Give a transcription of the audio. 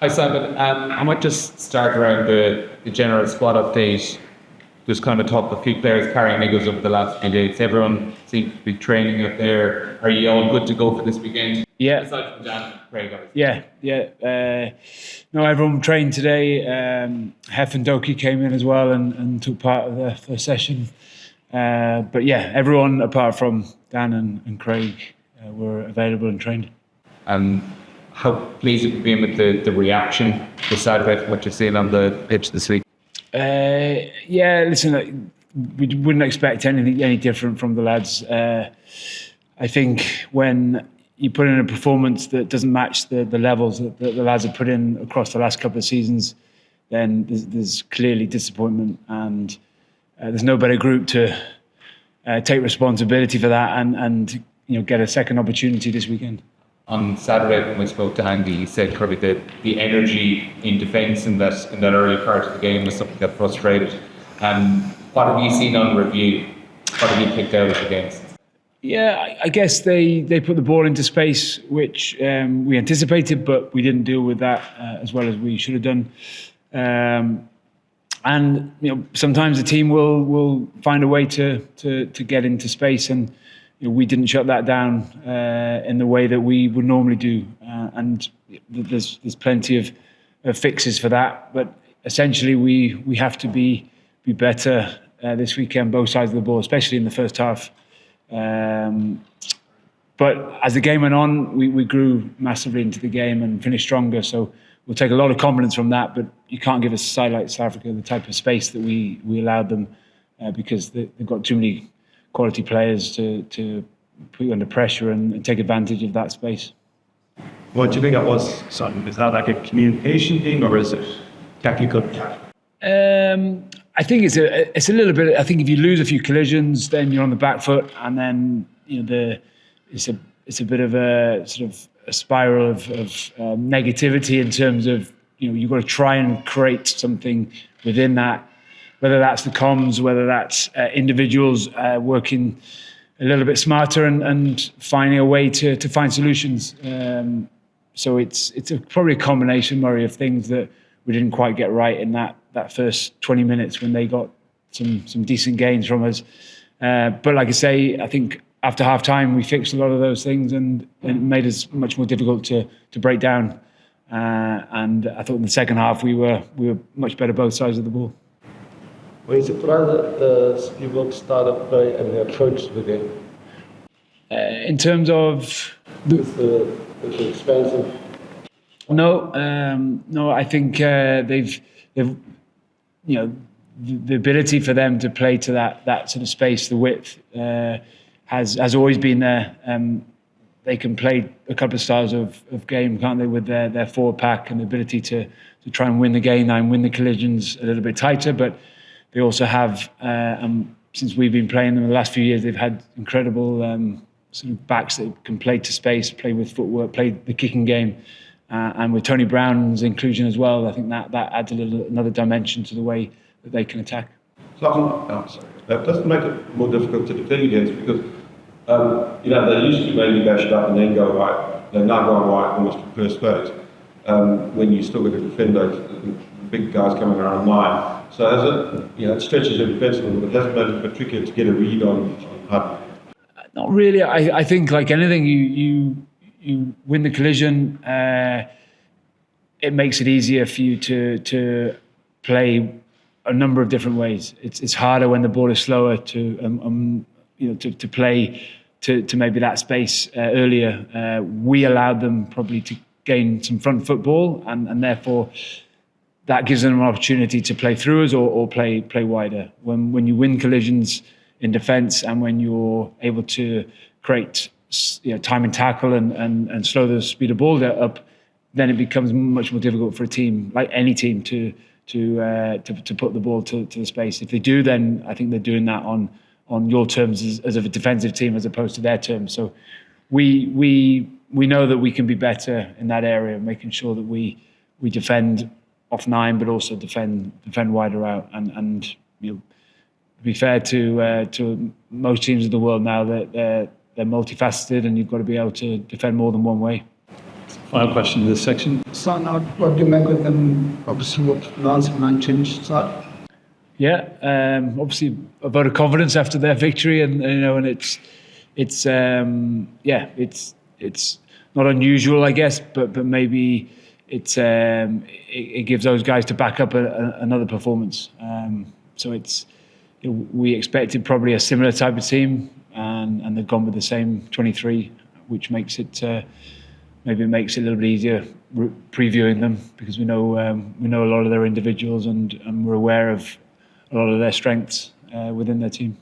Hi Simon, I might just start around the general squad update. Just kind of talk a few players carrying niggles over the last few days. Everyone seems to be training up there. Are you all good to go for this weekend? Yeah. Aside from Dan and Craig, obviously. Yeah. No, everyone trained today. Hef and Doki came in as well and took part of the first session. But yeah, everyone apart from Dan and Craig were available and trained. How pleased have you been with the reaction, the side effect, what you're seeing on the pitch this week? Listen, we wouldn't expect anything any different from the lads. I think when you put in a performance that doesn't match the levels that the lads have put in across the last couple of seasons, then there's clearly disappointment, and there's no better group to take responsibility for that and get a second opportunity this weekend. On Saturday when we spoke to Andy, he said probably the energy in defence in that early part of the game was something that frustrated. What have you seen on review? What have you picked out of the games? Yeah, I guess they put the ball into space, which we anticipated, but we didn't deal with that as well as we should have done. And sometimes the team will find a way to get into space, and we didn't shut that down in the way that we would normally do. And there's plenty of fixes for that, but essentially we have to be better this weekend, both sides of the ball, especially in the first half. But as the game went on, we grew massively into the game and finished stronger. So we'll take a lot of confidence from that. But you can't give a side like South Africa the type of space that we allowed them because they've got too many quality players to put you under pressure and take advantage of that space. What do you think that was, Simon? Is that like a communication thing or is it technical? I think it's a little bit. I think if you lose a few collisions, then you're on the back foot, and then it's a bit of a sort of a spiral of negativity in terms of you've got to try and create something within that, whether that's the comms, whether that's individuals working a little bit smarter and finding a way to find solutions. So it's probably a combination, Murray, of things that we didn't quite get right in that first 20 minutes when they got some decent gains from us. But like I say, I think after half time we fixed a lot of those things and it made us much more difficult to break down. And I thought in the second half we were much better both sides of the ball. Were you surprised at the Springboks startup play and the approach to the game? In terms of the expansive. No. I think they've the ability for them to play to that sort of space, the width has always been there. They can play a couple of styles of game, can't they, with their forward pack and the ability to try and win the game and win the collisions a little bit tighter. But they also have, since we've been playing them the last few years, they've had incredible sort of backs that can play to space, play with footwork, play the kicking game. And with Tony Brown's inclusion as well, I think that adds another dimension to the way that they can attack. That doesn't make it more difficult to defend against because they used to mainly bash it up and then go right. They're now going right almost to first phase. When you still got to defend those big guys coming around line. So as it stretches their defence a little bit, that's made it a bit trickier to get a read on Hub. Not really. I think like anything, you win the collision, it makes it easier for you to play a number of different ways. It's harder when the ball is slower to play to maybe that space earlier. We allowed them probably to gain some front football, and therefore that gives them an opportunity to play through us or play wider. When you win collisions in defence and when you're able to create time and tackle and slow the speed of ball up, then it becomes much more difficult for a team, like any team, to put the ball to the space. If they do, then I think they're doing that on your terms as a defensive team as opposed to their terms. So we know that we can be better in that area, making sure that we defend off nine, but also defend wider out. And to be fair to most teams of the world now, that they're multifaceted, and you've got to be able to defend more than one way. Final question in this section. Starting out, what do you make with them? Obviously, what last man changed start. Yeah, obviously a vote of confidence after their victory, and it's not unusual, I guess, but maybe it gives those guys to back up another performance. So we expected probably a similar type of team, and they've gone with the same 23, which makes it maybe it makes it a little bit easier previewing them, because we know a lot of their individuals, and we're aware of a lot of their strengths within their team.